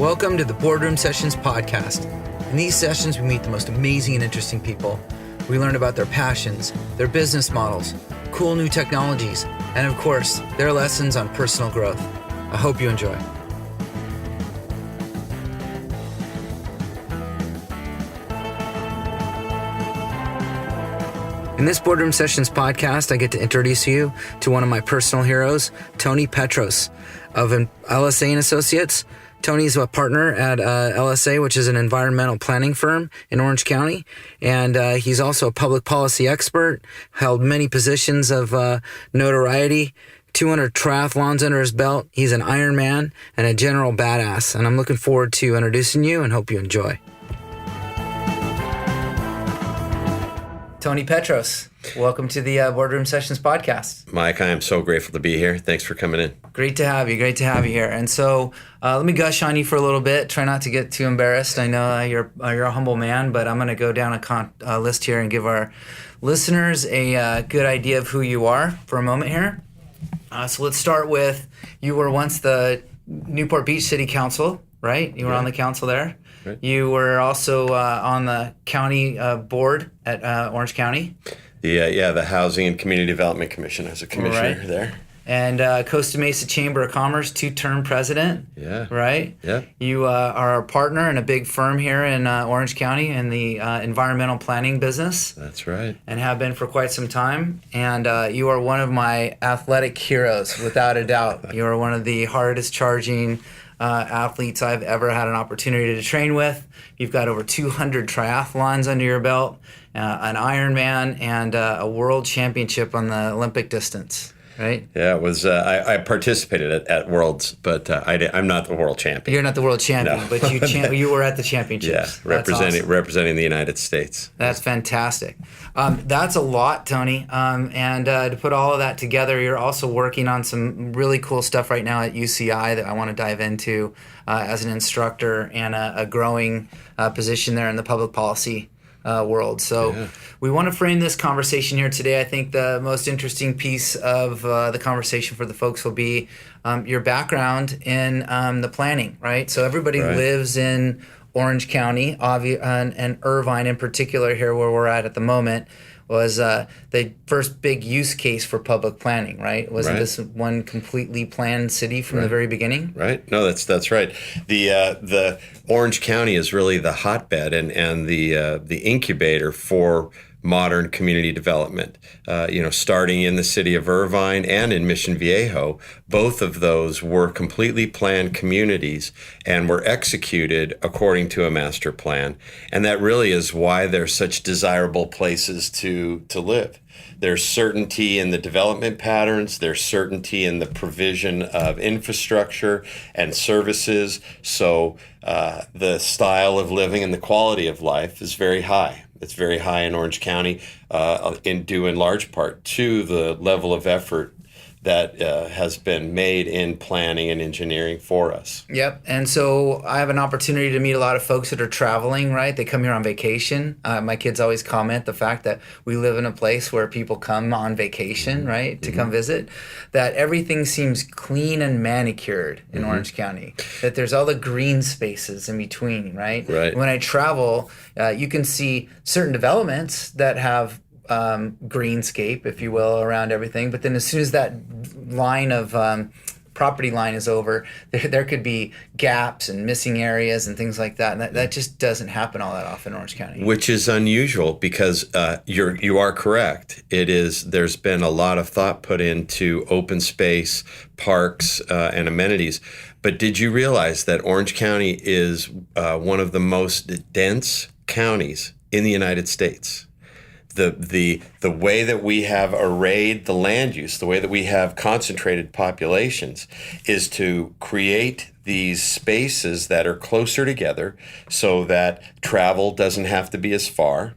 Welcome to the Boardroom Sessions podcast. In these sessions, we meet the most amazing and interesting people. We learn about their passions, their business models, cool new technologies, and of course, their lessons on personal growth. I hope you enjoy. In this Boardroom Sessions podcast, I get to introduce you to one of my personal heroes, Tony Petros of LSA and Associates. Tony's a partner at LSA, which is an environmental planning firm in Orange County. And he's also a public policy expert, held many positions of notoriety, 200 triathlons under his belt. He's an Ironman and a general badass. And I'm looking forward to introducing you and hope you enjoy. Tony Petros, welcome to the Boardroom Sessions podcast. Mike, I am so grateful to be here. Thanks for coming in. Great to have you. Great to have you here. And so let me gush on you for a little bit. Try not to get too embarrassed. I know you're a humble man, but I'm going to go down a list here and give our listeners a good idea of who you are for a moment here. So let's start with, you were once the Newport Beach City Council, right? You were on the council there. Right. You were also on the county board at Orange County. The Housing and Community Development Commission as a commissioner there. And Costa Mesa Chamber of Commerce, 2-term president. Yeah. Right? Yeah. You are a partner in a big firm here in Orange County in the environmental planning business. That's right. And have been for quite some time. And you are one of my athletic heroes, without a doubt. You are one of the hardest charging athletes I've ever had an opportunity to train with. You've got over 200 triathlons under your belt, an Ironman, and a world championship on the Olympic distance. Right? Yeah, it was. I participated at Worlds, but I'm not the world champion. You're not the world champion, no. But you were at the championships. Yeah, representing the United States. That's fantastic. That's a lot, Tony. And to put all of that together, you're also working on some really cool stuff right now at UCI that I want to dive into as an instructor and a growing position there in the public policy world. So we want to frame this conversation here today. I think the most interesting piece of the conversation for the folks will be your background in the planning, right? So everybody lives in Orange County, and Irvine in particular here where we're at the moment was the first big use case for public planning, right? Wasn't this one completely planned city from the very beginning? Right. No, that's right. The Orange County is really the hotbed and the incubator for modern community development. Starting in the city of Irvine and in Mission Viejo, both of those were completely planned communities and were executed according to a master plan. And that really is why they're such desirable places to live. There's certainty in the development patterns. There's certainty in the provision of infrastructure and services. So the style of living and the quality of life is very high. It's very high in Orange County, due in large part to the level of effort that has been made in planning and engineering for us. Yep. And so I have an opportunity to meet a lot of folks that are traveling, right? They come here on vacation. My kids always comment the fact that we live in a place where people come on vacation, right, to come visit, that everything seems clean and manicured in Orange County, that there's all the green spaces in between, right? When I travel, you can see certain developments that have greenscape, if you will, around everything. But then as soon as that line of property line is over, there could be gaps and missing areas and things like that. And that just doesn't happen all that often in Orange County. Which is unusual because you are correct. There's been a lot of thought put into open space, parks, and amenities. But did you realize that Orange County is one of the most dense counties in the United States? The way that we have arrayed the land use, the way that we have concentrated populations, is to create these spaces that are closer together so that travel doesn't have to be as far.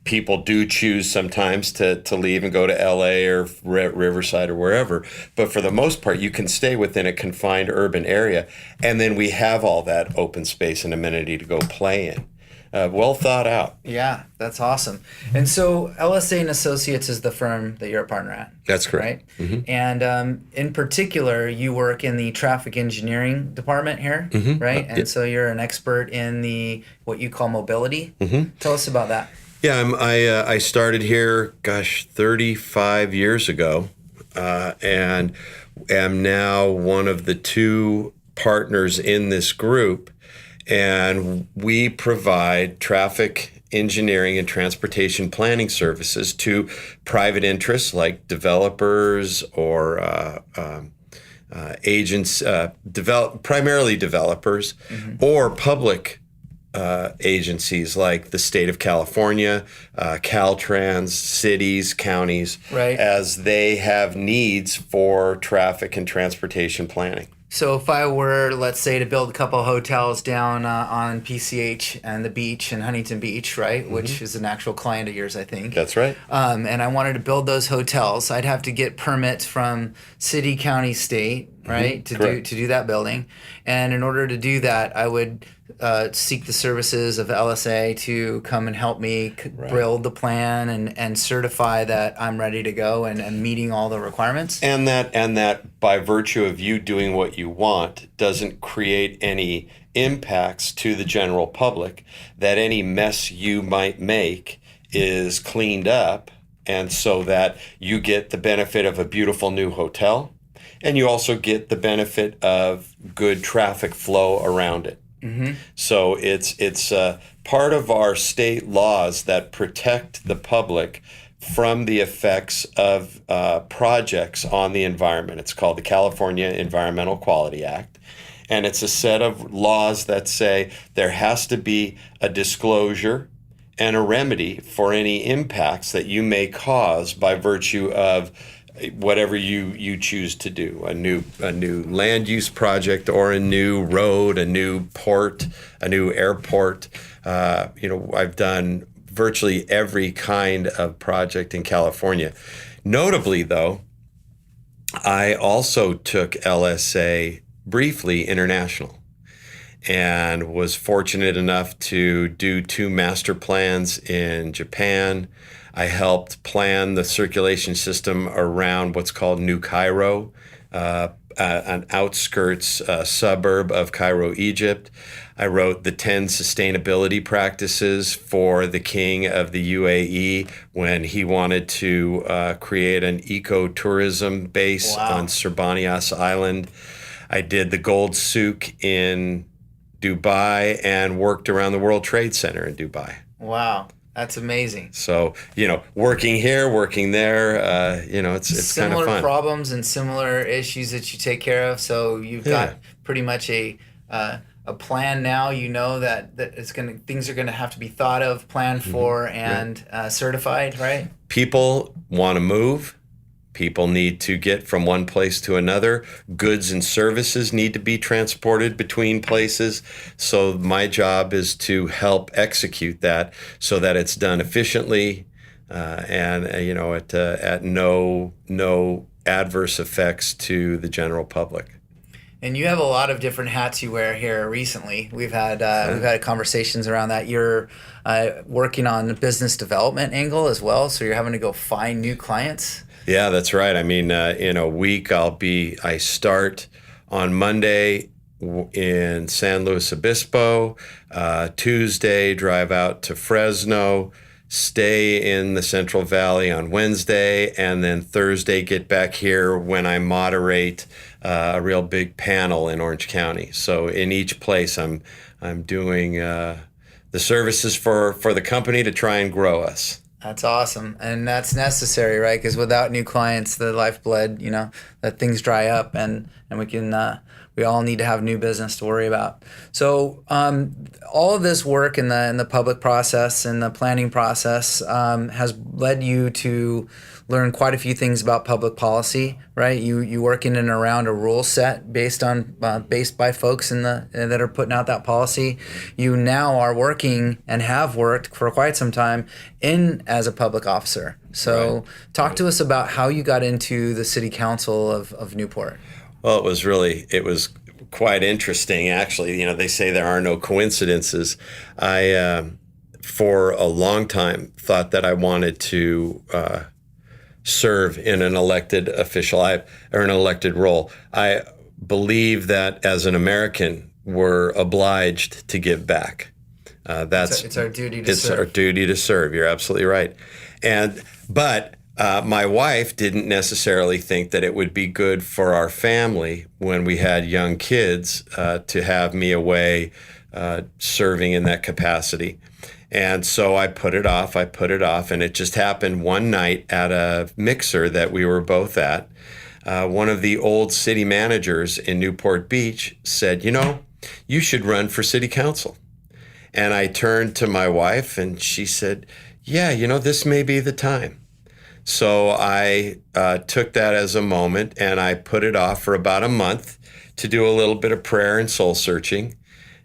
People do choose sometimes to leave and go to LA or Riverside or wherever, but for the most part, you can stay within a confined urban area, and then we have all that open space and amenity to go play in. well thought out. Yeah, that's awesome. And so LSA and Associates is the firm that you're a partner at. That's correct. Right? Mm-hmm. And in particular, you work in the traffic engineering department here, Mm-hmm. right? And so you're an expert in the what you call mobility. Mm-hmm. Tell us about that. Yeah, I started here, 35 years ago, and am now one of the two partners in this group. And we provide traffic engineering and transportation planning services to private interests like developers or agents, primarily developers, or public agencies like the state of California, Caltrans, cities, counties, Right. as they have needs for traffic and transportation planning. So if I were, let's say, to build a couple of hotels down on PCH and the beach in Huntington Beach, right, which is an actual client of yours, I think. That's right. And I wanted to build those hotels, I'd have to get permits from city, county, state, right, to do that building. And in order to do that, I would seek the services of LSA to come and help me build the plan and certify that I'm ready to go and meeting all the requirements. And that by virtue of you doing what you want doesn't create any impacts to the general public, that any mess you might make is cleaned up, and so that you get the benefit of a beautiful new hotel, and you also get the benefit of good traffic flow around it. Mm-hmm. So it's part of our state laws that protect the public from the effects of projects on the environment. It's called the California Environmental Quality Act. And it's a set of laws that say there has to be a disclosure and a remedy for any impacts that you may cause by virtue of whatever you choose to do, a new land use project or a new road, a new port, a new airport. I've done virtually every kind of project in California. Notably, though, I also took LSA briefly international and was fortunate enough to do 2 master plans in Japan. I helped plan the circulation system around what's called New Cairo, an outskirts suburb of Cairo, Egypt. I wrote the 10 sustainability practices for the king of the UAE when he wanted to create an ecotourism base on Serbanias Island. I did the Gold Souk in Dubai and worked around the World Trade Center in Dubai. Wow. That's amazing. So, working here, working there, it's kind of fun. Similar problems and similar issues that you take care of. So you've got pretty much a plan now. You know that things are gonna have to be thought of, planned for, and certified, right? People want to move. People need to get from one place to another. Goods and services need to be transported between places. So my job is to help execute that so that it's done efficiently and at no adverse effects to the general public. And you have a lot of different hats you wear here recently. We've had conversations around that. You're working on the business development angle as well, so you're having to go find new clients. Yeah, that's right. I mean, in a week, I start on Monday in San Luis Obispo, Tuesday, drive out to Fresno, stay in the Central Valley on Wednesday, and then Thursday get back here when I moderate a real big panel in Orange County. So in each place, I'm doing the services for the company to try and grow us. That's awesome. And that's necessary, right? Because without new clients, the lifeblood, that things dry up and we all need to have new business to worry about. So all of this work in the public process and the planning process has led you to learn quite a few things about public policy, right? You work in and around a rule set based by folks that are putting out that policy. You now are working and have worked for quite some time as a public officer. So talk to us about how you got into the city council of Newport. Well, it was quite interesting, actually. They say there are no coincidences. for a long time thought that I wanted to serve in an elected or an elected role. I believe that as an American, we're obliged to give back. It's our duty to serve. It's our duty to serve. You're absolutely right. But my wife didn't necessarily think that it would be good for our family when we had young kids to have me away serving in that capacity. And so I put it off, and it just happened one night at a mixer that we were both at. One of the old city managers in Newport Beach said, you should run for city council. And I turned to my wife and she said, yeah, this may be the time. So I took that as a moment and I put it off for about a month to do a little bit of prayer and soul searching.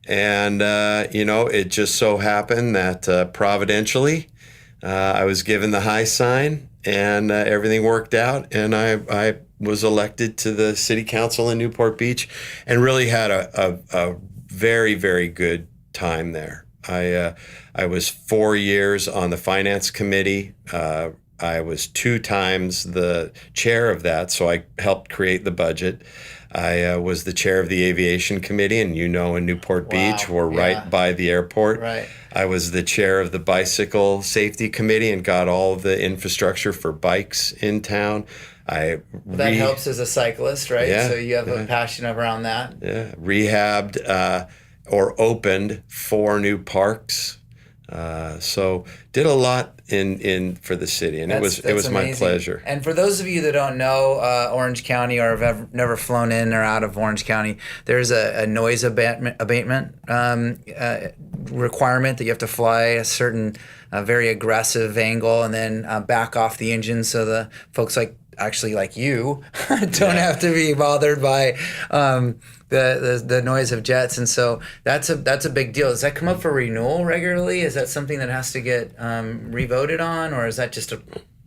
And, it just so happened that providentially I was given the high sign and everything worked out. And I was elected to the city council in Newport Beach and really had a very, very good time there. I was 4 years on the finance committee. I was 2 times the chair of that, so I helped create the budget. I was the chair of the aviation committee, and in Newport Beach, we're right by the airport. Right. I was the chair of the bicycle safety committee and got all of the infrastructure for bikes in town. That helps as a cyclist, right? Yeah, so you have a passion around that. Yeah, rehabbed or opened 4 new parks. So did a lot in for the city, and it was amazing. My pleasure. And for those of you that don't know Orange County or have never flown in or out of Orange County, there's a noise abatement requirement that you have to fly a certain very aggressive angle and then back off the engine so the folks like you don't have to be bothered by the noise of jets. And so that's a big deal. Does that come up for renewal regularly? Is that something that has to get revoted on, or is that just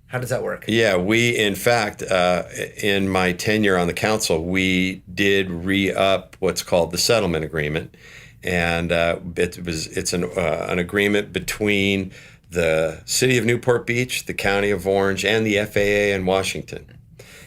how does that work? Yeah, we, in fact, in my tenure on the council, we did re-up what's called the settlement agreement. And it's an agreement between the city of Newport Beach, the county of Orange, and the FAA in Washington.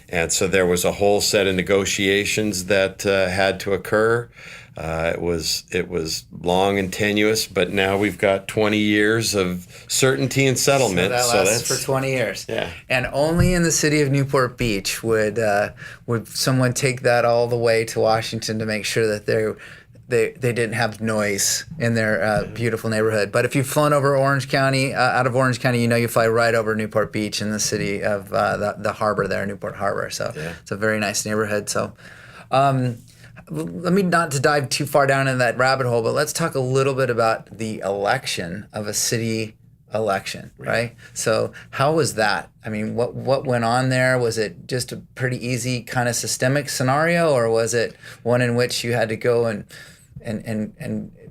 And so there was a whole set of negotiations that had to occur. It was long and tenuous, but now we've got 20 years of certainty and settlement. So that's for 20 years. Yeah. And only in the city of Newport Beach would someone take that all the way to Washington to make sure that they didn't have noise in their beautiful neighborhood. But if you've flown over Orange County, out of Orange County, you fly right over Newport Beach in the city of the harbor there, Newport Harbor. So It's a very nice neighborhood. So let me not to dive too far down in that rabbit hole, but let's talk a little bit about the election of a city election, right? So how was that? I mean, what went on there? Was it just a pretty easy kind of systemic scenario, or was it one in which you had to go and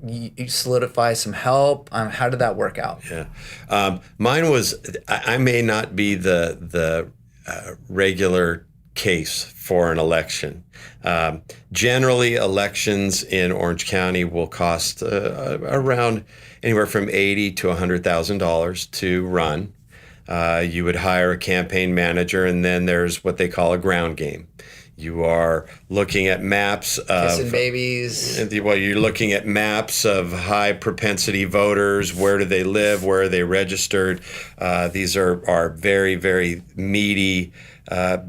you solidify some help? How did that work out? Yeah, mine was. I may not be the regular case for an election. Generally, elections in Orange County will cost around anywhere from $80,000 to $100,000 to run. You would hire a campaign manager, and then there's what they call a ground game. You are looking at maps of kissing babies. Well, you're looking at maps of high propensity voters. Where do they live? Where are they registered? These are very, very meaty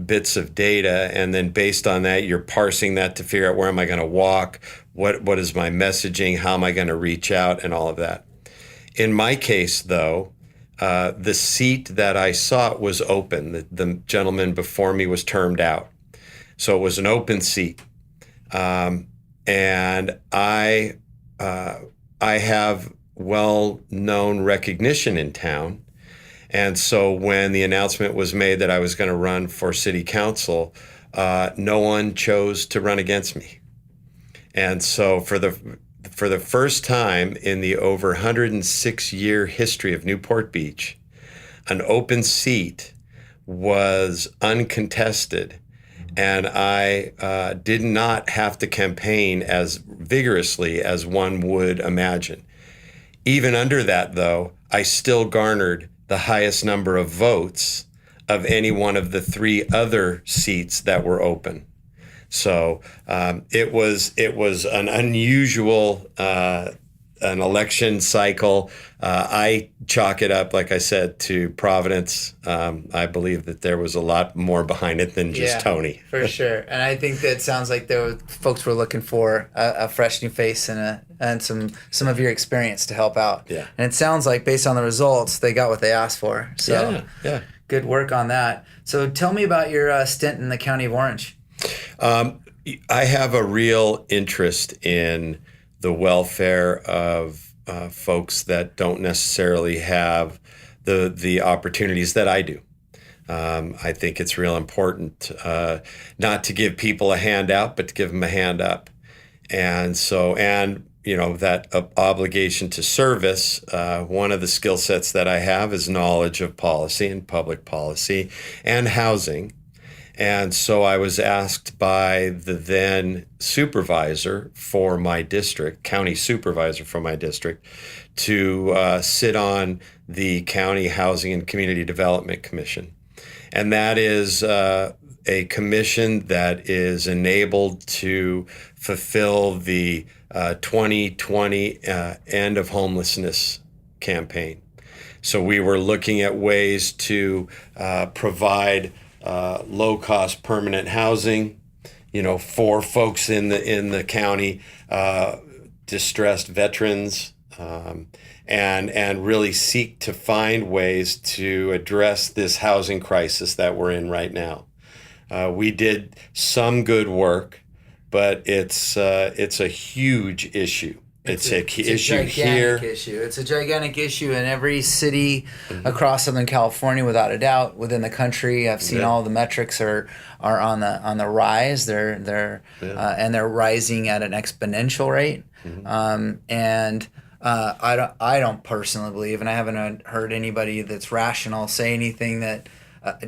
bits of data, and then based on that, you're parsing that to figure out where am I going to walk, what is my messaging, how am I going to reach out, and all of that. In my case, though, the seat that I sought was open. The gentleman before me was termed out. So it was an open seat, and I have well-known recognition in town, and so when the announcement was made that I was going to run for city council, no one chose to run against me, and so for the first time in the over 106-year history of Newport Beach, an open seat was uncontested. And I did not have to campaign as vigorously as one would imagine. Even under that, though, I still garnered the highest number of votes of any one of the 3 other seats that were open. So it was an unusual an election cycle. I chalk it up, like I said, to Providence. I believe that there was a lot more behind it than just Tony. For sure. And I think that sounds like folks were looking for a fresh new face and some of your experience to help out. Yeah. And it sounds like based on the results, they got what they asked for. So yeah. Good work on that. So tell me about your stint in the County of Orange. I have a real interest in the welfare of folks that don't necessarily have the opportunities that I do. I think it's real important not to give people a handout, but to give them a hand up. And that obligation to service, one of the skill sets that I have is knowledge of policy and public policy and housing. And so I was asked by the then supervisor for my district, county supervisor for my district, to sit on the County Housing and Community Development Commission. And that is a commission that is enabled to fulfill the 2020 end of homelessness campaign. So we were looking at ways to provide low-cost permanent housing, for folks in the county, distressed veterans, and really seek to find ways to address this housing crisis that we're in right now. We did some good work, but it's a huge issue. It's a issue here. It's a gigantic issue in every city across Southern California, without a doubt. Within the country, I've seen all the metrics are on the rise. They're and they're rising at an exponential rate. I don't personally believe, and I haven't heard anybody that's rational say anything that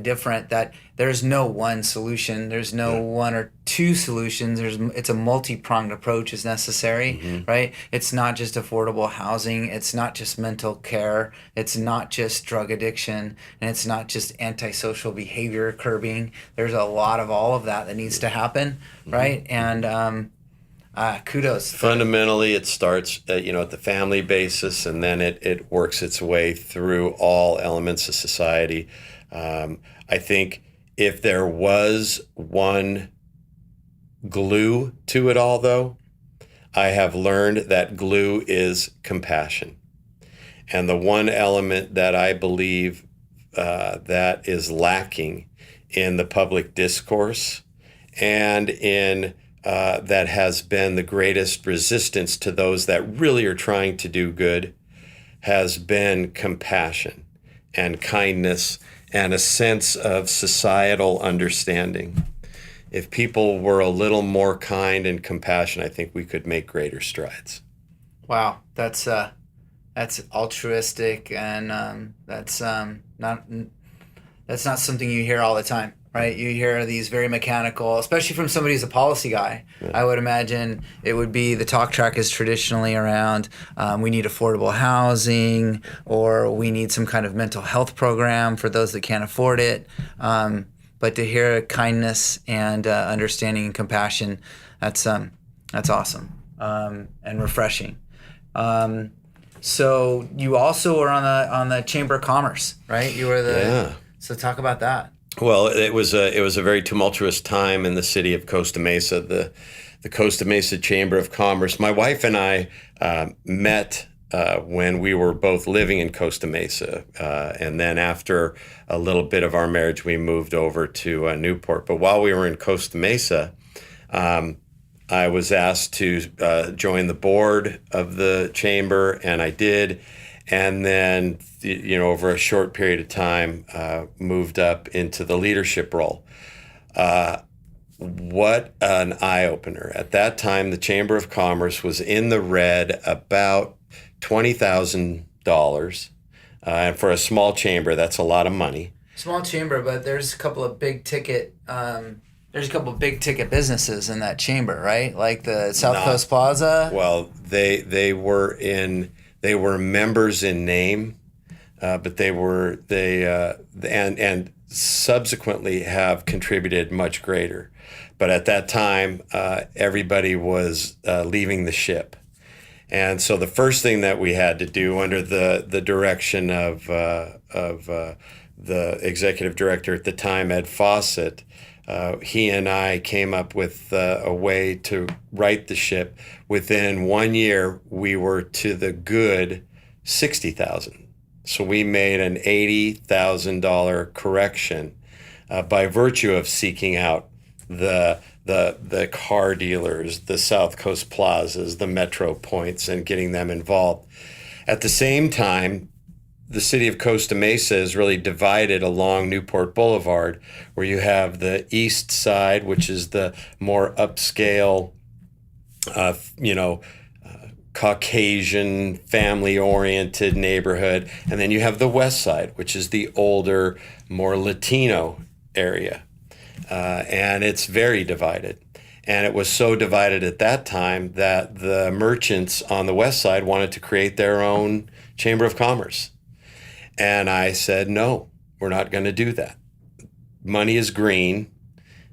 different, that there's no one solution. There's no one or two solutions. It's a multi-pronged approach is necessary, right? It's not just affordable housing. It's not just mental care. It's not just drug addiction, and it's not just antisocial behavior curbing. There's a lot of all of that needs to happen, right? And kudos. Fundamentally, it starts at the family basis, and then it works its way through all elements of society. I think if there was one glue to it all, though, I have learned that glue is compassion. And the one element that I believe that is lacking in the public discourse and in that has been the greatest resistance to those that really are trying to do good has been compassion and kindness and a sense of societal understanding. If people were a little more kind and compassionate, I think we could make greater strides. Wow, that's altruistic, and that's not something you hear all the time, right? You hear these very mechanical, especially from somebody who's a policy guy. Yeah. I would imagine it would be the talk track is traditionally around we need affordable housing, or we need some kind of mental health program for those that can't afford it. But to hear kindness and understanding and compassion, that's awesome and refreshing. So you also were on the Chamber of Commerce, right? You were So talk about that. Well, it was a very tumultuous time in the city of Costa Mesa, the Costa Mesa Chamber of Commerce. My wife and I met when we were both living in Costa Mesa, and then after a little bit of our marriage, we moved over to Newport. But while we were in Costa Mesa, I was asked to join the board of the chamber, and I did. And then, over a short period of time, moved up into the leadership role. What an eye-opener. At that time, the Chamber of Commerce was in the red about $20,000. And for a small chamber, that's a lot of money. Small chamber, but there's a couple of big ticket businesses in that chamber, right? Like the South Coast Plaza. Well, they were in They were members in name, but and subsequently have contributed much greater. But at that time, everybody was leaving the ship. And so the first thing that we had to do under the direction of the executive director at the time, Ed Fawcett, he and I came up with a way to right the ship. Within 1 year, we were to the good 60,000. So we made an $80,000 correction by virtue of seeking out the car dealers, the South Coast plazas, the metro points, and getting them involved. At the same time, the city of Costa Mesa is really divided along Newport Boulevard, where you have the east side, which is the more upscale, Caucasian, family-oriented neighborhood. And then you have the west side, which is the older, more Latino area. And it's very divided. And it was so divided at that time that the merchants on the west side wanted to create their own Chamber of Commerce. And I said, no, we're not going to do that. Money is green.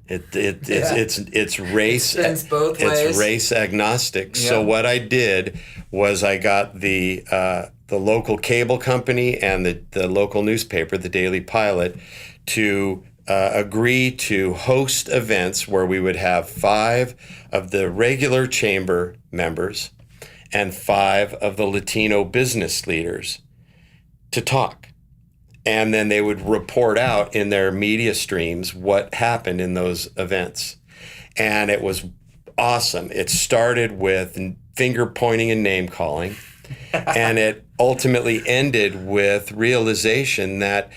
It's race. It's both ways. It's race agnostic. Yeah. So what I did was I got the local cable company and the local newspaper, the Daily Pilot, to agree to host events where we would have 5 of the regular chamber members and 5 of the Latino business leaders to talk. And then they would report out in their media streams what happened in those events. And it was awesome. It started with finger pointing and name calling. And it ultimately ended with realization that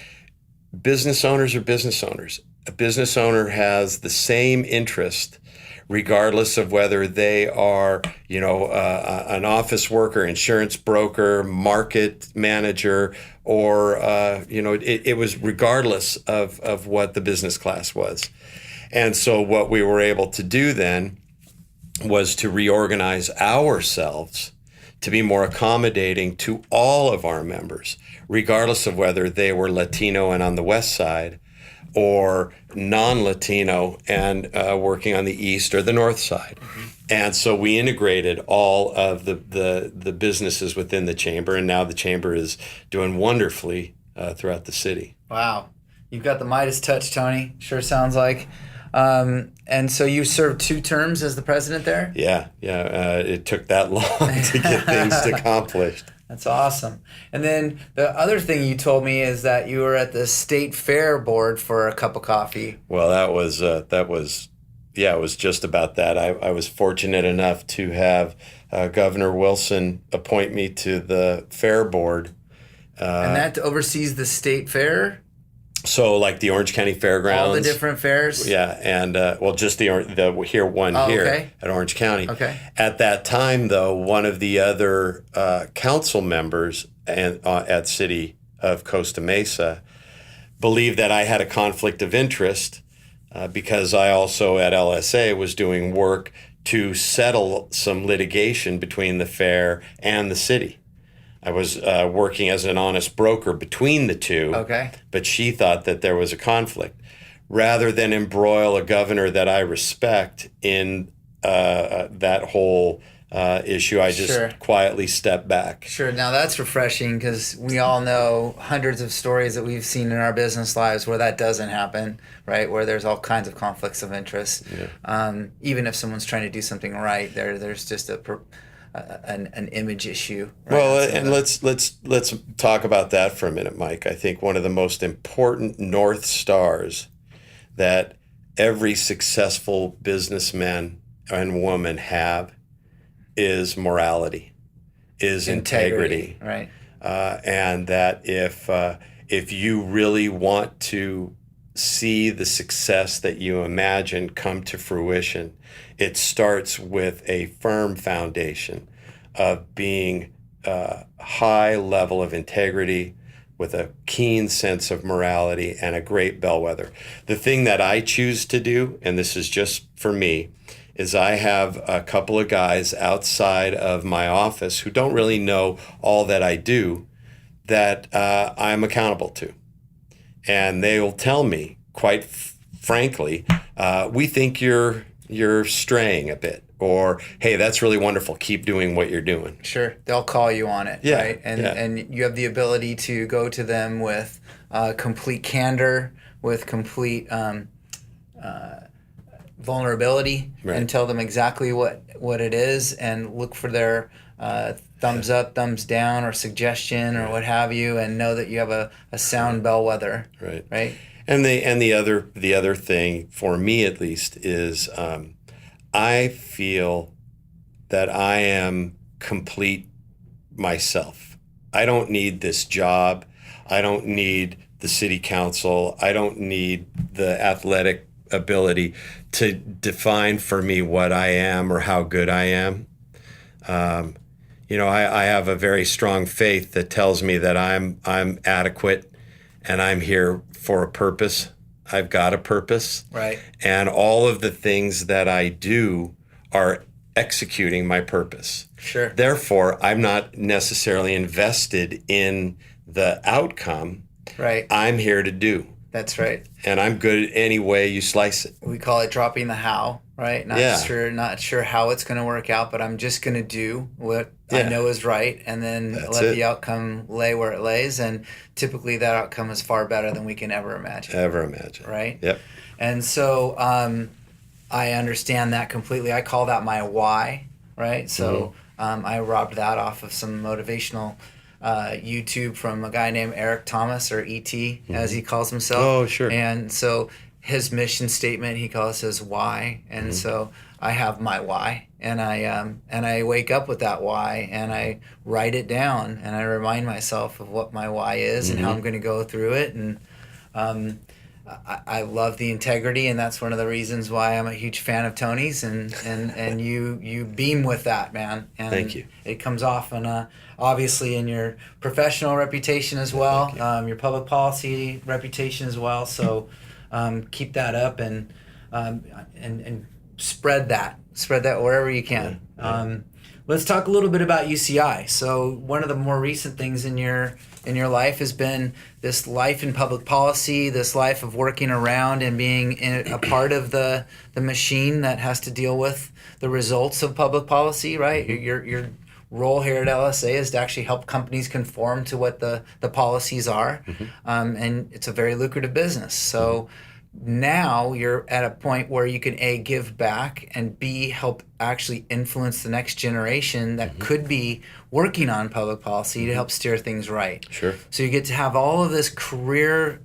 business owners are business owners. A business owner has the same interest regardless of whether they are, an office worker, insurance broker, market manager, or, it was regardless of what the business class was. And so what we were able to do then was to reorganize ourselves to be more accommodating to all of our members, regardless of whether they were Latino and on the west side, or non-Latino and working on the east or the north side. Mm-hmm. And so we integrated all of the businesses within the chamber, and now the chamber is doing wonderfully throughout the city. Wow. You've got the Midas touch, Tony. Sure sounds like. And so you served 2 terms as the president there? Yeah. It took that long to get things accomplished. That's awesome. And then the other thing you told me is that you were at the state fair board for a cup of coffee. Well, it was just about that. I was fortunate enough to have Governor Wilson appoint me to the fair board. And that oversees the state fair? So like the Orange County Fairgrounds. All the different fairs? Yeah, and just here at Orange County. Okay. At that time, though, one of the other council members at City of Costa Mesa believed that I had a conflict of interest because I also at LSA was doing work to settle some litigation between the fair and the city. I was working as an honest broker between the two, okay. But she thought that there was a conflict. Rather than embroil a governor that I respect in that whole issue, I just quietly stepped back. Sure. Now that's refreshing because we all know hundreds of stories that we've seen in our business lives where that doesn't happen, right? Where there's all kinds of conflicts of interest. Yeah. Even if someone's trying to do something right, there's just an image issue. Right? Well, and let's talk about that for a minute, Mike. I think one of the most important North Stars that every successful businessman and woman have is morality, is integrity. Right. And that if you really want to see the success that you imagine come to fruition, it starts with a firm foundation of being a high level of integrity with a keen sense of morality and a great bellwether. The thing that I choose to do, and this is just for me, is I have a couple of guys outside of my office who don't really know all that I do that I'm accountable to. And they will tell me, quite frankly, we think you're straying a bit, or hey, that's really wonderful. Keep doing what you're doing. Sure, they'll call you on it, Yeah, right? And yeah. and you have the ability to go to them with complete candor, with complete vulnerability, Right. and tell them exactly what it is, and look for their thumbs up, thumbs down, or suggestion, or what have you, and know that you have a sound bellwether, Right. right? And the other thing for me at least is I feel that I am complete myself. I don't need this job. I don't need the city council. I don't need the athletic ability to define for me what I am or how good I am. I have a very strong faith that tells me that I'm adequate and I'm here for a purpose. I've got a purpose. Right. And all of the things that I do are executing my purpose. Sure. Therefore, I'm not necessarily invested in the outcome. Right. I'm here to do. That's right. And I'm good any way you slice it. We call it dropping the how, right? Not sure how it's going to work out, but I'm just going to do what I know is right, and then let the outcome lay where it lays. And typically, that outcome is far better than we can ever imagine. Right? Yep. And so I understand that completely. I call that my why, right? So I robbed that off of some motivational YouTube from a guy named Eric Thomas, or E.T. as he calls himself. Oh, sure. And so his mission statement, he calls his why. And so I have my why, and I wake up with that why, and I write it down, and I remind myself of what my why is and how I'm going to go through it. And I love the integrity, and that's one of the reasons why I'm a huge fan of Tony's, and you beam with that, man. And Thank you. It comes off, and obviously in your professional reputation as well, your public policy reputation as well. So keep that up, and spread that wherever you can. Let's talk a little bit about UCI. So one of the more recent things in your life has been this life in public policy, this life of working around and being a part of the machine that has to deal with the results of public policy, right? Your role here at LSA is to actually help companies conform to what the policies are, and it's a very lucrative business. So now you're at a point where you can A, give back, and B, help actually influence the next generation that could be working on public policy to help steer things right. Sure. So you get to have all of this career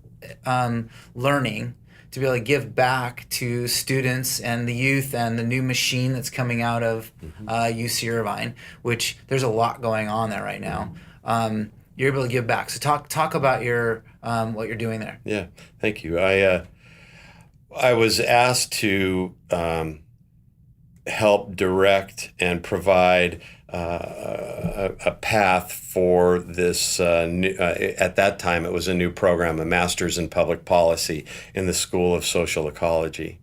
learning to be able to give back to students and the youth and the new machine that's coming out of UC Irvine, which there's a lot going on there right now. You're able to give back. So talk about your what you're doing there. Yeah, thank you. I was asked to help direct and provide a path for this new, at that time it was a new program, a master's in public policy in the School of Social Ecology.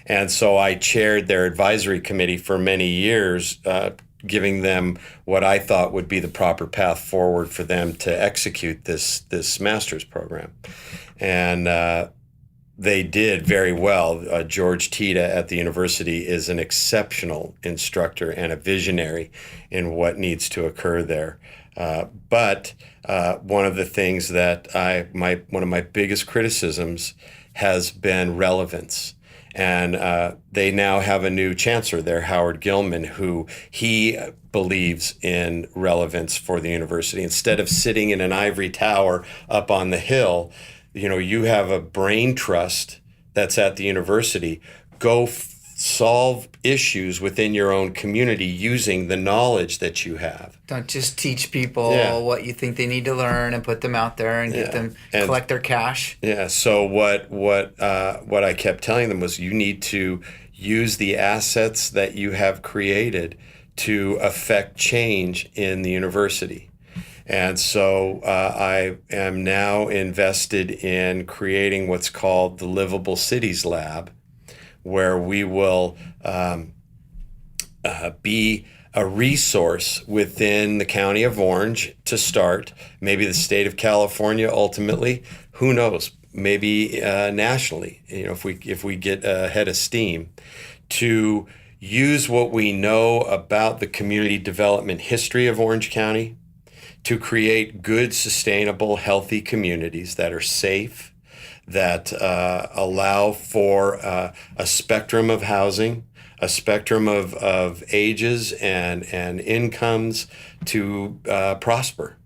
And so I chaired their advisory committee for many years, giving them what I thought would be the proper path forward for them to execute this master's program. And they did very well. George Tita at the university is an exceptional instructor and a visionary in what needs to occur there. But one of the things that one of my biggest criticisms has been relevance. And they now have a new chancellor there, Howard Gilman, who he believes in relevance for the university. Instead of sitting in an ivory tower up on the hill, you have a brain trust that's at the university. Go solve issues within your own community using the knowledge that you have. Don't just teach people what you think they need to learn and put them out there and get them collect their cash. Yeah. So what I kept telling them was, you need to use the assets that you have created to affect change in the university. And so I am now invested in creating what's called the Livable Cities Lab, where we will be a resource within the county of Orange to start, maybe the state of California ultimately, who knows, maybe nationally, if we get a head of steam, to use what we know about the community development history of Orange County to create good, sustainable, healthy communities that are safe, that allow for a spectrum of housing, a spectrum of ages and incomes to prosper.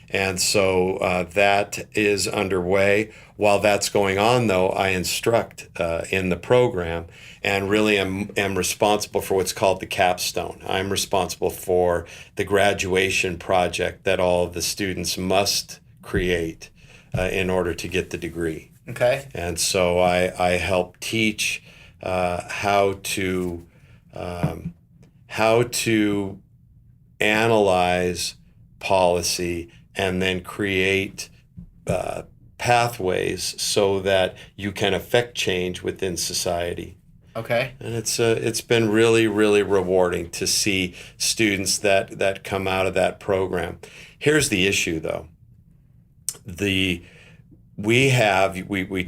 And so that is underway. While that's going on, though, I instruct in the program and really am responsible for what's called the capstone. I'm responsible for the graduation project that all of the students must create in order to get the degree. Okay. And so I help teach how to analyze policy and then create pathways so that you can affect change within society. Okay. And it's been really, really rewarding to see students that come out of that program. Here's the issue, though. We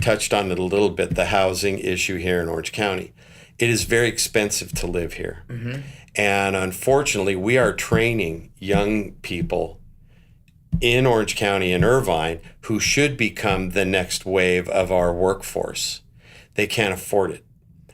touched on it a little bit, the housing issue here in Orange County. It is very expensive to live here. Mm-hmm. And unfortunately, we are training young people in Orange County and Irvine who should become the next wave of our workforce. They can't afford it.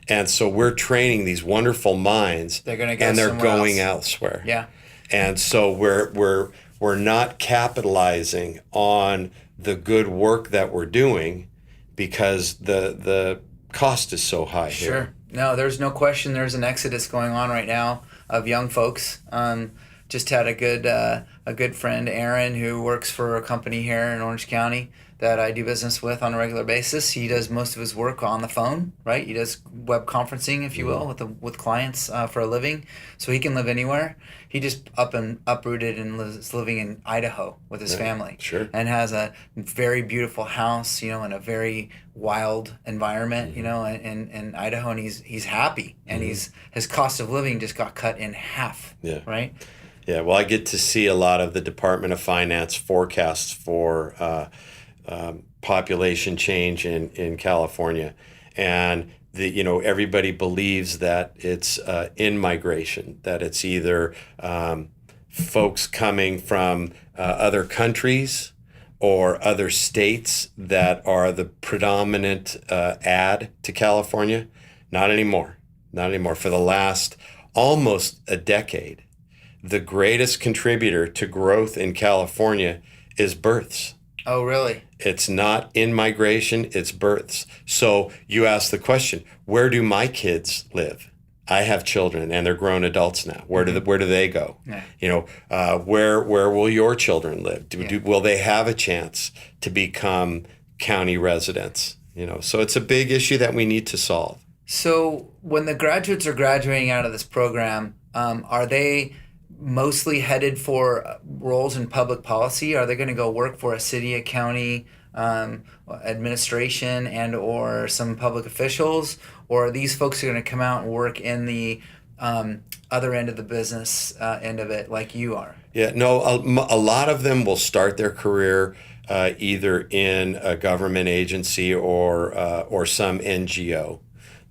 And so we're training these wonderful minds, they're gonna go and they're going else. elsewhere. Yeah. And so we're not capitalizing on the good work that we're doing because the cost is so high here. Sure. No, there's no question there's an exodus going on right now of young folks. Just had a good friend, Aaron, who works for a company here in Orange County that I do business with on a regular basis. He does most of his work on the phone, right? He does web conferencing, if you will, with clients for a living, so he can live anywhere. He just uprooted and is living in Idaho with his family. Sure. And has a very beautiful house, in a very wild environment, in Idaho, and he's happy, and his cost of living just got cut in half. Yeah. Right. Yeah. Well, I get to see a lot of the Department of Finance forecasts for population change in California, and everybody believes that it's in migration, that it's either folks coming from other countries or other states that are the predominant add to California. Not anymore. Not anymore. For the last almost a decade, the greatest contributor to growth in California is births. Oh, really? It's not in migration, it's births. So you ask the question, where do my kids live? I have children and they're grown adults now. Where do they go? Yeah. Where will your children live? Will they have a chance to become county residents? So it's a big issue that we need to solve. So when the graduates are graduating out of this program, are they mostly headed for roles in public policy? Are they going to go work for a city, a county, administration, and or some public officials? Or are these folks going to come out and work in the other end of the business end of it like you are? Yeah, no, a lot of them will start their career either in a government agency or some NGO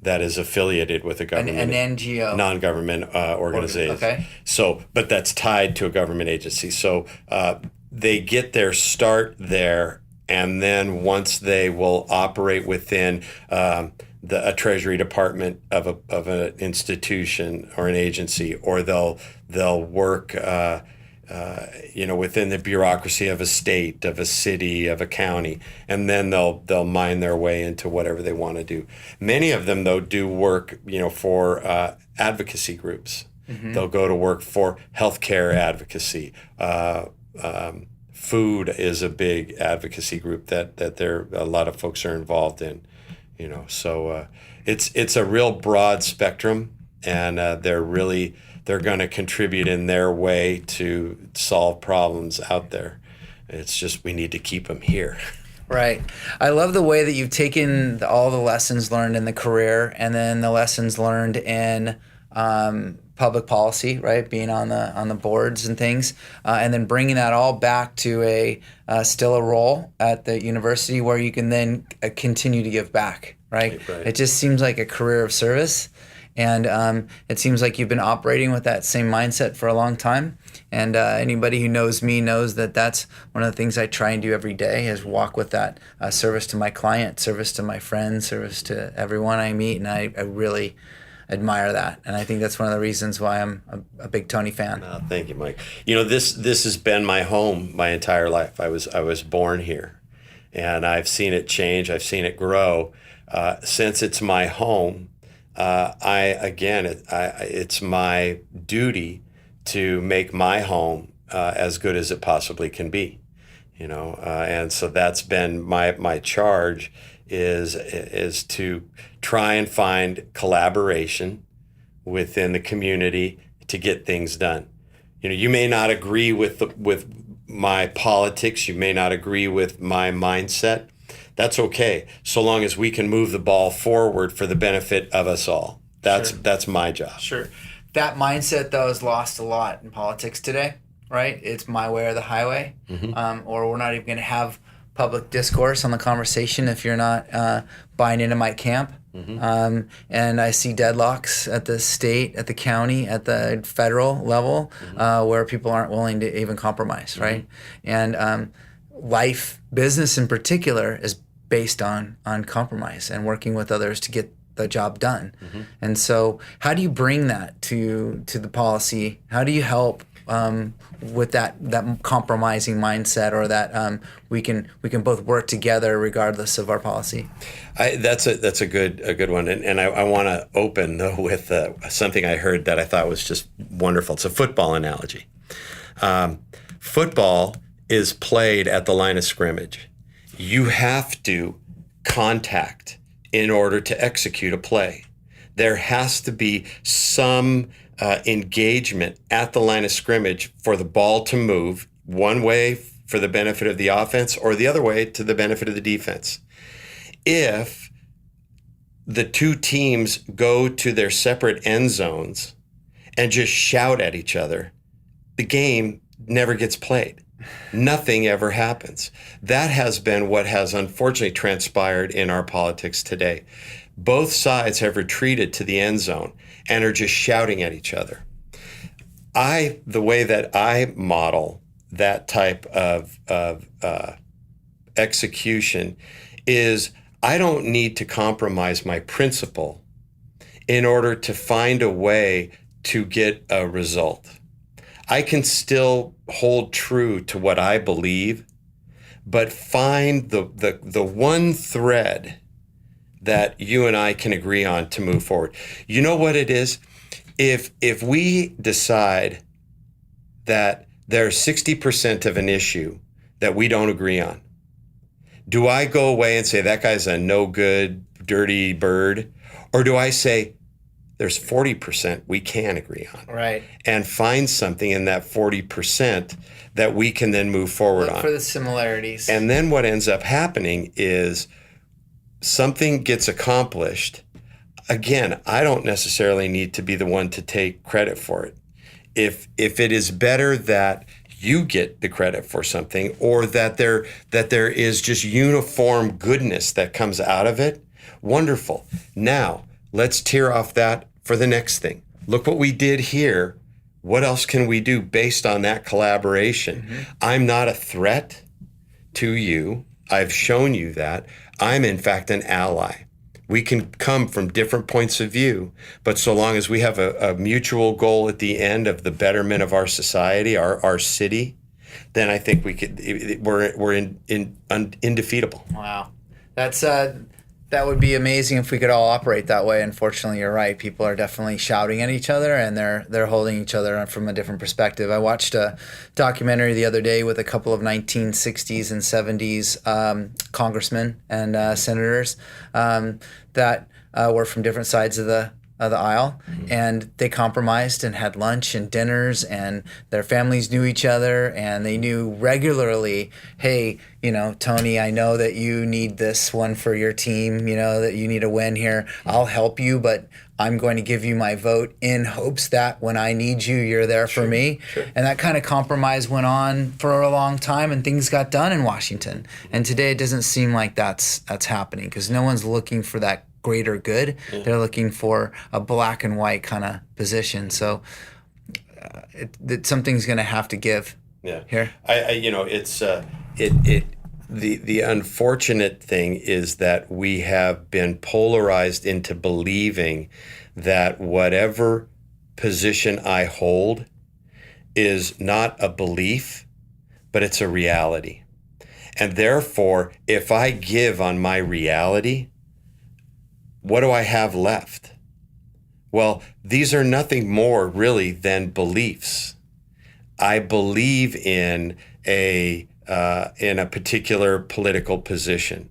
that is affiliated with a government, an NGO, non-government organization. Okay. So, but that's tied to a government agency. So they get their start there, and then once they will operate within a treasury department of an institution or an agency, or they'll work within the bureaucracy of a state, of a city, of a county, and then they'll mine their way into whatever they want to do. Many of them, though, do work, for advocacy groups. Mm-hmm. They'll go to work for healthcare advocacy. Food is a big advocacy group that a lot of folks are involved in. So it's a real broad spectrum, and they're going to contribute in their way to solve problems out there. It's just we need to keep them here. Right. I love the way that you've taken all the lessons learned in the career and then the lessons learned in public policy, right? Being on the boards and things, and then bringing that all back to still a role at the university where you can then continue to give back, right? Right. It just seems like a career of service. And it seems like you've been operating with that same mindset for a long time. And anybody who knows me knows that that's one of the things I try and do every day is walk with that service to my client, service to my friends, service to everyone I meet. And I really admire that. And I think that's one of the reasons why I'm a big Tony fan. Thank you, Mike. This has been my home my entire life. I was born here, and I've seen it change. I've seen it grow. Since it's my home, it's my duty to make my home as good as it possibly can be, and so that's been my charge is to try and find collaboration within the community to get things done. You may not agree with my politics, you may not agree with my mindset. That's okay, so long as we can move the ball forward for the benefit of us all. That's my job. Sure. That mindset, though, is lost a lot in politics today, right? It's my way or the highway, or we're not even going to have public discourse on the conversation if you're not buying into my camp. And I see deadlocks at the state, at the county, at the federal level, where people aren't willing to even compromise, right? And business in particular, is based on compromise and working with others to get the job done. And so how do you bring that to the policy? How do you help with that compromising mindset, or that we can both work together regardless of our policy? That's a good one, and I want to open though with something I heard that I thought was just wonderful. It's a football analogy. Football is played at the line of scrimmage. You have to contact in order to execute a play. There has to be some engagement at the line of scrimmage for the ball to move one way for the benefit of the offense, or the other way to the benefit of the defense. If the two teams go to their separate end zones and just shout at each other, the game never gets played. Nothing ever happens. That has been what has unfortunately transpired in our politics today. Both sides have retreated to the end zone and are just shouting at each other. The way that I model that type of execution is I don't need to compromise my principle in order to find a way to get a result. I can still hold true to what I believe, but find the one thread that you and I can agree on to move forward. You know what it is? If we decide that there's 60% of an issue that we don't agree on, do I go away and say that guy's a no good, dirty bird? Or do I say there's 40% we can agree on? Right. And find something in that 40% that we can then move forward on. Look for the similarities. And then what ends up happening is something gets accomplished. Again, I don't necessarily need to be the one to take credit for it. If it is better that you get the credit for something, or that there is just uniform goodness that comes out of it, wonderful. Now, let's tear off that for the next thing. Look what we did here. What else can we do based on that collaboration? I'm not a threat to you. I've shown you that. I'm, in fact, an ally. We can come from different points of view, but so long as we have a mutual goal at the end of the betterment of our society, our city, then I think we're indefeatable. Wow, that would be amazing if we could all operate that way. Unfortunately, you're right. People are definitely shouting at each other, and they're holding each other from a different perspective. I watched a documentary the other day with a couple of 1960s and 70s congressmen and senators that were from different sides of the of the aisle, and they compromised and had lunch and dinners, and their families knew each other, and they knew regularly, hey, Tony, I know that you need this one for your team, that you need a win here. I'll help you, but I'm going to give you my vote in hopes that when I need you, you're there for me. Sure. And that kind of compromise went on for a long time, and things got done in Washington. And today it doesn't seem like that's happening, because no one's looking for that greater good. They're looking for a black and white kind of position. So something's going to have to give. Yeah. Here. The unfortunate thing is that we have been polarized into believing that whatever position I hold is not a belief, but it's a reality. And therefore, if I give on my reality, what do I have left? Well, these are nothing more really than beliefs. I believe in a particular political position.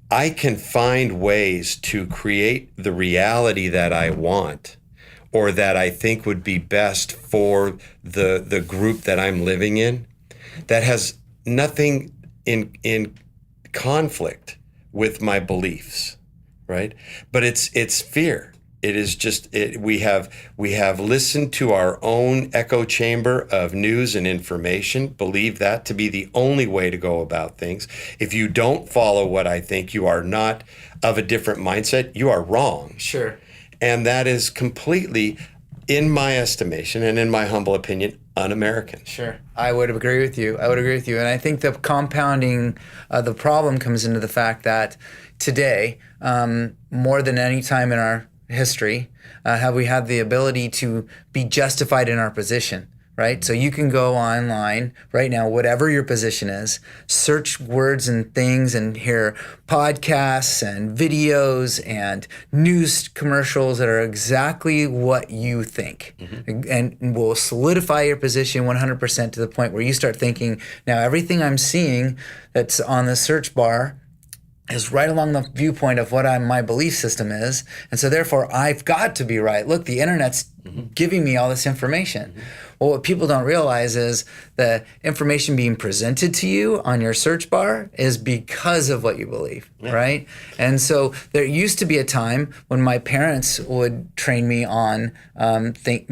I can find ways to create the reality that I want, or that I think would be best for the group that I'm living in, that has nothing in conflict with my beliefs, right? But it's fear. It is just we have listened to our own echo chamber of news and information, believe that to be the only way to go about things. If you don't follow what I think, you are not of a different mindset. You are wrong. Sure. And that is completely, in my estimation and in my humble opinion, un-American. Sure. I would agree with you. And I think the compounding the problem comes into the fact that today, more than any time in our history, have we had the ability to be justified in our position, right? So you can go online right now, whatever your position is, search words and things and hear podcasts and videos and news commercials that are exactly what you think, and will solidify your position 100% to the point where you start thinking, now everything I'm seeing that's on the search bar is right along the viewpoint of what my belief system is. And so therefore I've got to be right. Look, the internet's giving me all this information. Well, what people don't realize is the information being presented to you on your search bar is because of what you believe, right? And so there used to be a time when my parents would train me on free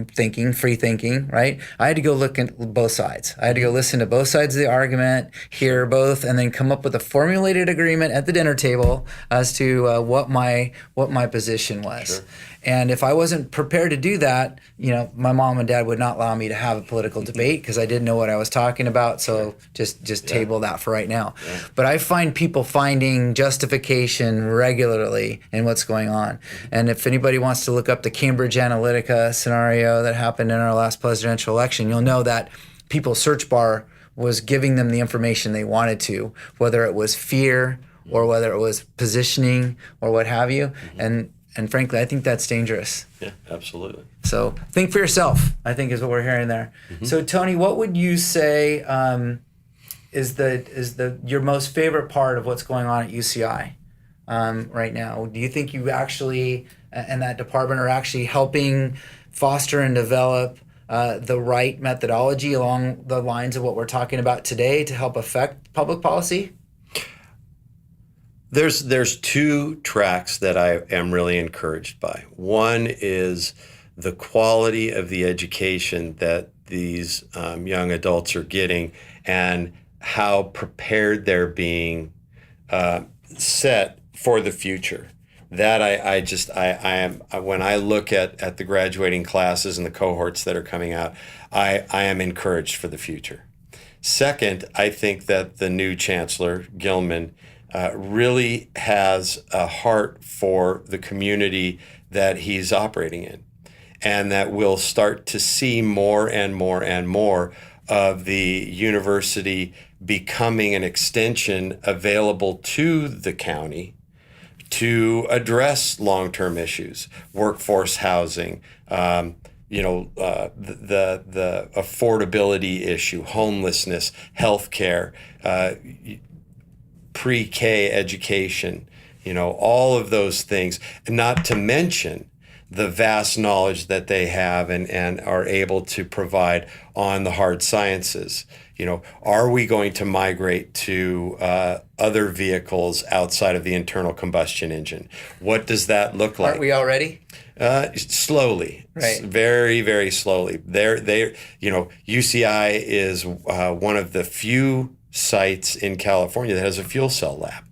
thinking, right? I had to go look at both sides. I had to go listen to both sides of the argument, hear both, and then come up with a formulated agreement at the dinner table as to what my position was. Sure. And if I wasn't prepared to do that, my mom and dad would not allow me to have a political debate because I didn't know what I was talking about. So just table that for right now. Yeah. But I find people finding justification regularly in what's going on. And if anybody wants to look up the Cambridge Analytica scenario that happened in our last presidential election, you'll know that people's search bar was giving them the information they wanted to, whether it was fear or whether it was positioning or what have you. And frankly, I think that's dangerous. Yeah, absolutely. So think for yourself, I think is what we're hearing there. So Tony, what would you say is your most favorite part of what's going on at UCI right now? Do you think you actually, and that department, are actually helping foster and develop the right methodology along the lines of what we're talking about today to help affect public policy? There's two tracks that I am really encouraged by. One is the quality of the education that these young adults are getting and how prepared they're being set for the future. That I am when I look at the graduating classes and the cohorts that are coming out, I am encouraged for the future. Second, I think that the new Chancellor, Gilman, really has a heart for the community that he's operating in, and that we'll start to see more and more and more of the university becoming an extension available to the county to address long-term issues, workforce housing, the affordability issue, homelessness, healthcare, pre-K education, all of those things, not to mention the vast knowledge that they have and are able to provide on the hard sciences. Are we going to migrate to other vehicles outside of the internal combustion engine? What does that look like? Aren't we already? Slowly, right? Very, very slowly. UCI is one of the few sites in California that has a fuel cell lab.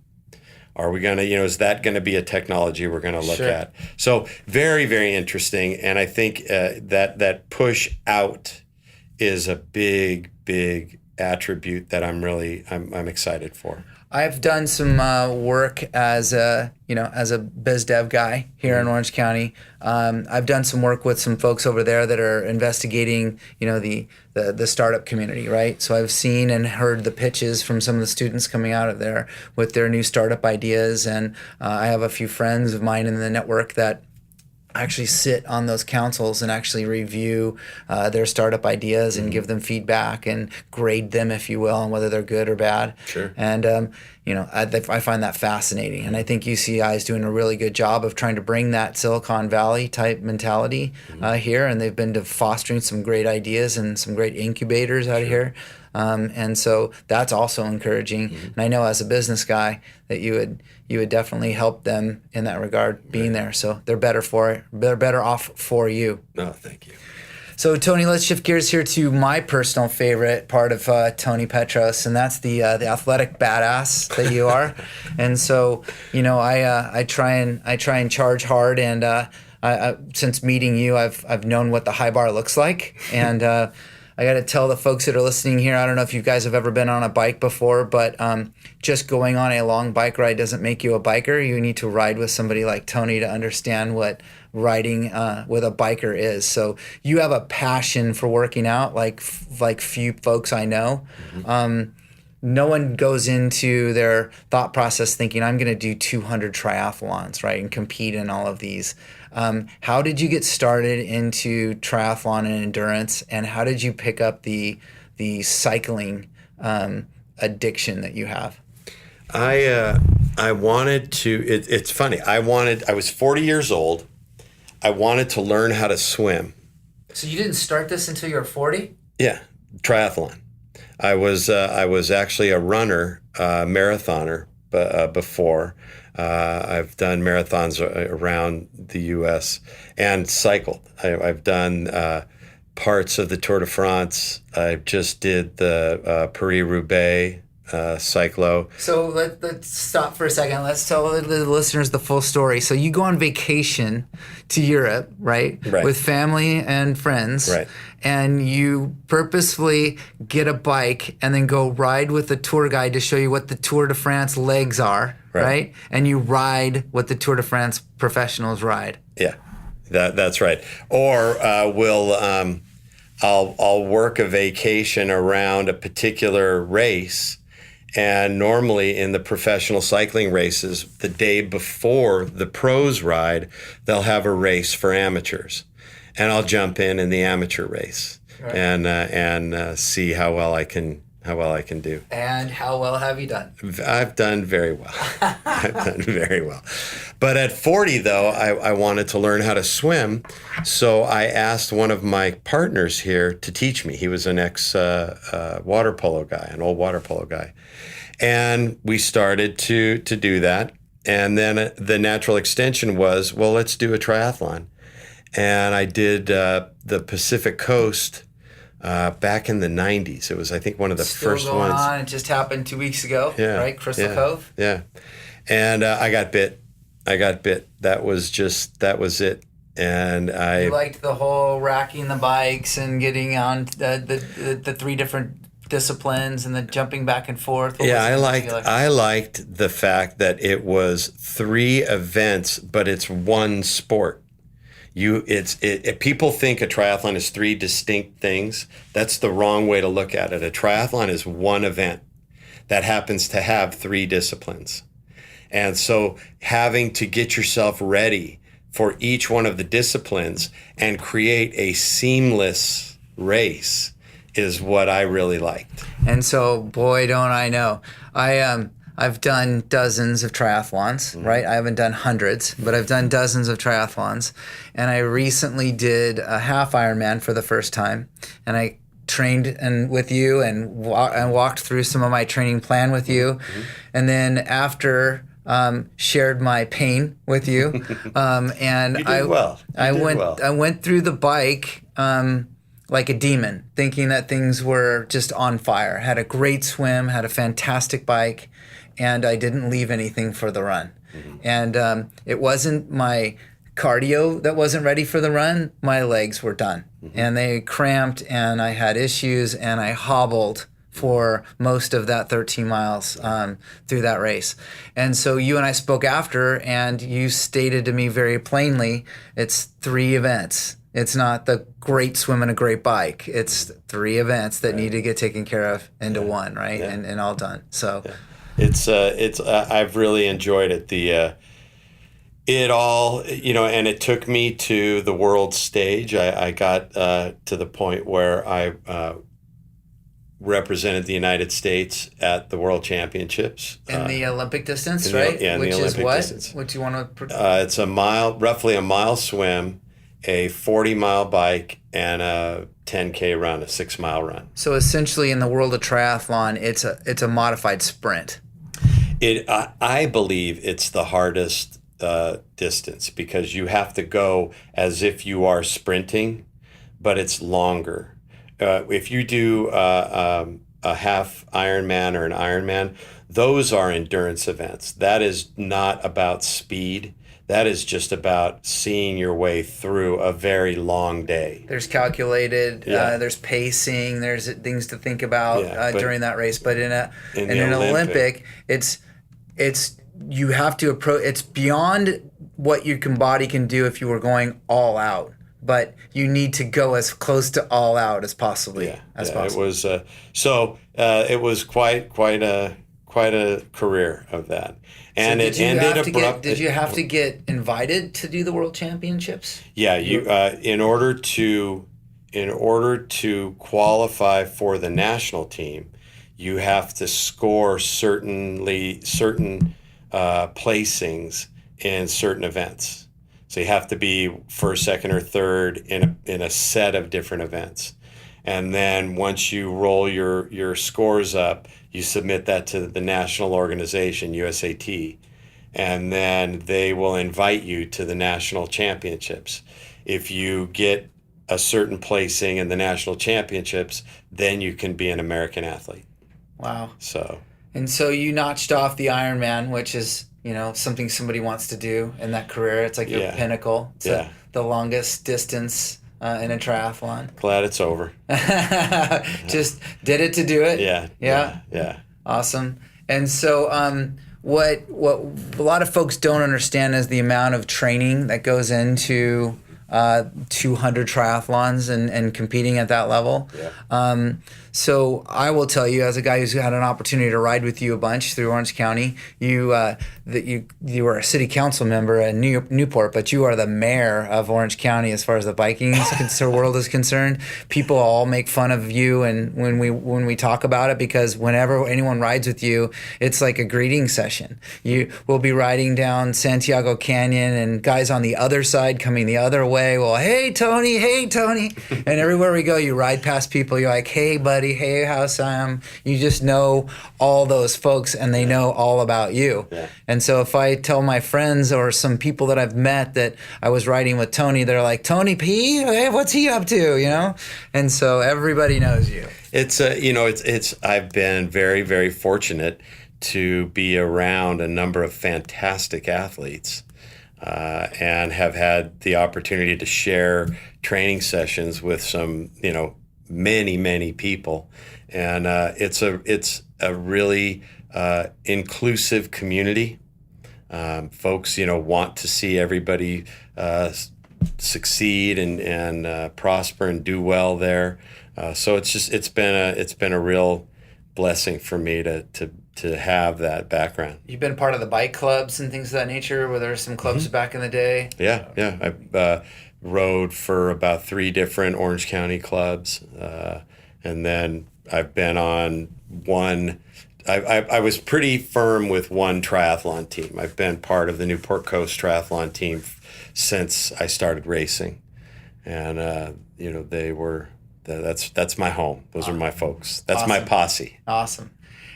Are we going to, is that going to be a technology we're going to look at? So very, very interesting. And I think that push out is a big, big attribute that I'm excited for. I've done some work as a biz dev guy here in Orange County. I've done some work with some folks over there that are investigating, the startup community, right? So I've seen and heard the pitches from some of the students coming out of there with their new startup ideas, and I have a few friends of mine in the network that actually sit on those councils and actually review their startup ideas and give them feedback and grade them, if you will, on whether they're good or bad. Sure. And I find that fascinating, and I think UCI is doing a really good job of trying to bring that Silicon Valley type mentality here, and they've been fostering some great ideas and some great incubators out of here. And so that's also encouraging. And I know as a business guy that you would definitely help them in that regard, being there. So they're better off for you. No, thank you. So Tony, let's shift gears here to my personal favorite part of Tony Petros, and that's the athletic badass that you are. And so I try and charge hard, and since meeting you, I've known what the high bar looks like, and I got to tell the folks that are listening here, I don't know if you guys have ever been on a bike before, but just going on a long bike ride doesn't make you a biker. You need to ride with somebody like Tony to understand what riding with a biker is. So you have a passion for working out like few folks I know. No one goes into their thought process thinking, I'm going to do 200 triathlons, right, and compete in all of these. How did you get started into triathlon and endurance, and how did you pick up the cycling addiction that you have? I wanted to. It's funny. I was 40 years old. I wanted to learn how to swim. So you didn't start this until you were 40? Yeah, triathlon. I was actually a runner, marathoner before. I've done marathons around the U.S. and cycled. I've done parts of the Tour de France. I just did the Paris-Roubaix cyclo. So let's stop for a second. Let's tell the listeners the full story. So you go on vacation to Europe, right? With family and friends. Right. And you purposefully get a bike and then go ride with the tour guide to show you what the Tour de France legs are, right? And you ride what the Tour de France professionals ride. Yeah, that's right. Or I'll work a vacation around a particular race. And normally in the professional cycling races, the day before the pros ride, they'll have a race for amateurs. And I'll jump in the amateur race and see how well I can do. And how well have you done? I've done very well. But at 40, though, I wanted to learn how to swim. So I asked one of my partners here to teach me. He was an water polo guy, an old water polo guy. And we started to do that. And then the natural extension was, well, let's do a triathlon. And I did the Pacific Coast back in the 90s. It was, I think, one of the first ones. It just happened 2 weeks ago, right? Crystal Cove? Yeah. And I got bit. That was it. And You liked the whole racking the bikes and getting on the three different disciplines and the jumping back and forth. I liked the fact that it was 3 events, but it's one sport. People think a triathlon is 3 distinct things. That's the wrong way to look at it. A triathlon is one event that happens to have 3 disciplines. And so having to get yourself ready for each one of the disciplines and create a seamless race is what I really liked. And so, boy, don't I know. I'm I've done dozens of triathlons, right? I haven't done hundreds, but I've done dozens of triathlons. And I recently did a half Ironman for the first time. And I trained with you and walked through some of my training plan with you. And then after shared my pain with you. And You did well. I went through the bike like a demon, thinking that things were just on fire. Had a great swim, had a fantastic bike, and I didn't leave anything for the run. And it wasn't my cardio that wasn't ready for the run. My legs were done, and they cramped, and I had issues, and I hobbled for most of that 13 miles through that race. And so you and I spoke after, and you stated to me very plainly, it's 3 events. It's not the great swim and a great bike. It's 3 events that need to get taken care of into one, right? And all done. So it's I've really enjoyed it. It all, and it took me to the world stage. I got to the point where I represented the United States at the World Championships. In the Olympic distance, right? Yeah, in Which the Olympic is what? distance. What do you want to... It's roughly a mile swim, a 40-mile bike, and a 10K run, a 6-mile run. So essentially in the world of triathlon, it's a modified sprint. I believe it's the hardest distance because you have to go as if you are sprinting, but it's longer. If you do a half Ironman or an Ironman, those are endurance events. That is not about speed. That is just about seeing your way through a very long day. There's calculated, there's pacing, there's things to think about during that race. But in an Olympic, it's you have to approach. It's beyond what your body can do if you were going all out. But you need to go as close to all out as possible. It was it was quite a career of that, and it ended abruptly. Did you have to get invited to do the World Championships? Yeah, you in order to qualify for the national team, you have to score certain placings in certain events. So you have to be first, second, or third in a set of different events. And then once you roll your scores up, you submit that to the national organization, USAT, and then they will invite you to the national championships. If you get a certain placing in the national championships, then you can be an American athlete. Wow. So you notched off the Ironman, which is something somebody wants to do in that career. It's like your pinnacle. It's the longest distance in a triathlon. Glad it's over. Just did it to do it. Yeah. Awesome. And so what a lot of folks don't understand is the amount of training that goes into 200 triathlons and competing at that level. So I will tell you, as a guy who's had an opportunity to ride with you a bunch through Orange County, you were a city council member at Newport, but you are the mayor of Orange County as far as the biking world is concerned. People all make fun of you, and when we talk about it, because whenever anyone rides with you, it's like a greeting session. You will be riding down Santiago Canyon, and guys on the other side coming the other way, well, hey Tony, and everywhere we go, you ride past people. You're like, hey buddy. Hey, how's Sam? You just know all those folks, and they know all about you. And so if I tell my friends or some people that I've met that I was riding with Tony, they're like, Tony P, hey, what's he up to? And so everybody knows you. It's I've been very, very fortunate to be around a number of fantastic athletes. And have had the opportunity to share training sessions with some, many people, and it's a really inclusive community. Folks, want to see everybody succeed and prosper and do well there. So it's been a real blessing for me to have that background. You've been part of the bike clubs and things of that nature. Were there some clubs back in the day? Yeah. I rode for about 3 different Orange County clubs, and then I've been on one I was pretty firm with one triathlon team. I've been part of the Newport Coast triathlon team since I started racing, and that's my home. Those are my folks. That's my posse. Awesome.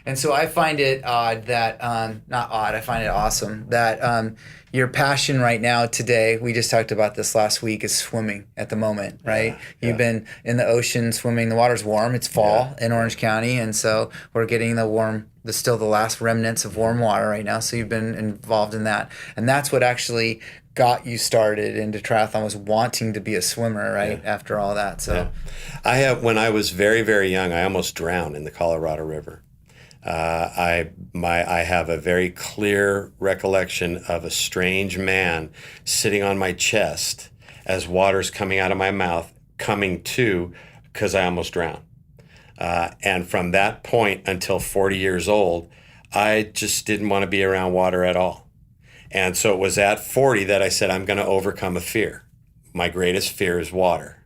And so I find it odd that, not odd, I find it awesome that your passion right now today, we just talked about this last week, is swimming at the moment, right? You've been in the ocean swimming. The water's warm. It's fall in Orange County. And so we're getting still the last remnants of warm water right now. So you've been involved in that. And that's what actually got you started into triathlon, was wanting to be a swimmer, right? After all that. So when I was very, very young, I almost drowned in the Colorado River. I have a very clear recollection of a strange man sitting on my chest as water's coming out of my mouth, coming to, because I almost drowned. And from that point until 40 years old, I just didn't want to be around water at all. And so it was at 40 that I said, I'm going to overcome a fear. My greatest fear is water.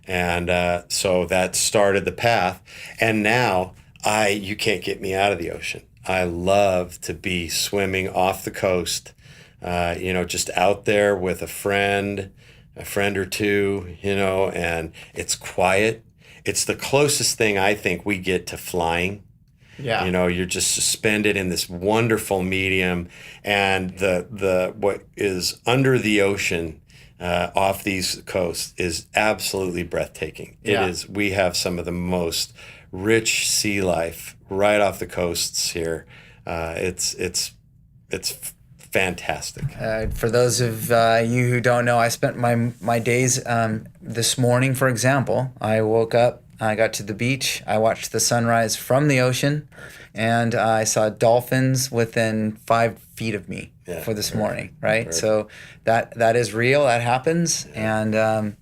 And so that started the path. And now you can't get me out of the ocean. I love to be swimming off the coast, just out there with a friend or two, and it's quiet. It's the closest thing I think we get to flying. Yeah. You're just suspended in this wonderful medium, and the what is under the ocean off these coasts is absolutely breathtaking. Yeah. It is. We have some of the most rich sea life right off the coasts here. It's fantastic. For those of you who don't know, I spent my days this morning, for example. I woke up, I got to the beach, I watched the sunrise from the ocean, and I saw dolphins within 5 feet of me for this morning, right? So that is real, that happens, and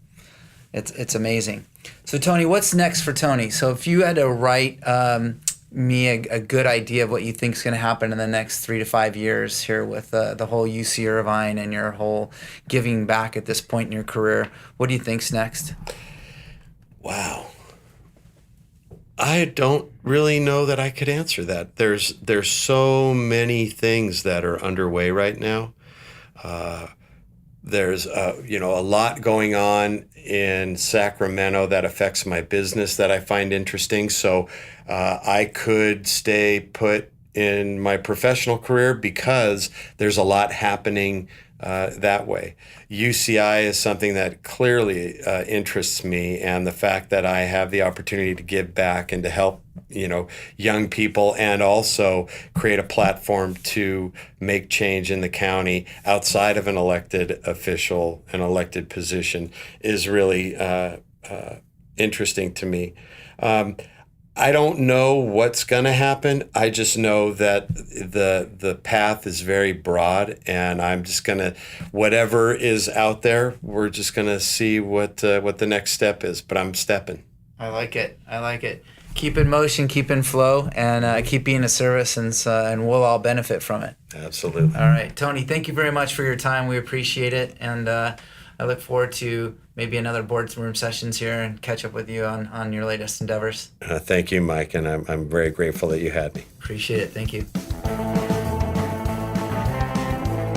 it's amazing. So Tony, what's next for Tony? So if you had to write me a good idea of what you think is going to happen in the next 3 to 5 years here with the whole UC Irvine and your whole giving back at this point in your career, what do you think's next? Wow. I don't really know that I could answer that. There's so many things that are underway right now. There's a lot going on in Sacramento that affects my business that I find interesting. So I could stay put in my professional career because there's a lot happening that way. UCI is something that clearly interests me, and the fact that I have the opportunity to give back and to help young people, and also create a platform to make change in the county outside of an elected official, an elected position, is really interesting to me. I don't know what's going to happen. I just know that the path is very broad, and I'm just going to, whatever is out there, we're just going to see what the next step is. But I'm stepping. I like it. Keep in motion, keep in flow, and keep being a service, and we'll all benefit from it. Absolutely. All right, Tony, thank you very much for your time. We appreciate it, and I look forward to maybe another boardroom sessions here and catch up with you on your latest endeavors. Thank you, Mike, and I'm very grateful that you had me. Appreciate it. Thank you.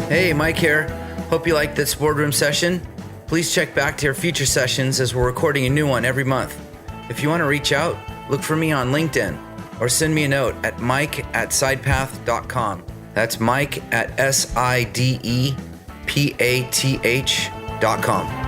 Hey, Mike here. Hope you liked this boardroom session. Please check back to our future sessions, as we're recording a new one every month. If you want to reach out, look for me on LinkedIn or send me a note at mike@sidepath.com. That's Mike at sidepath.com.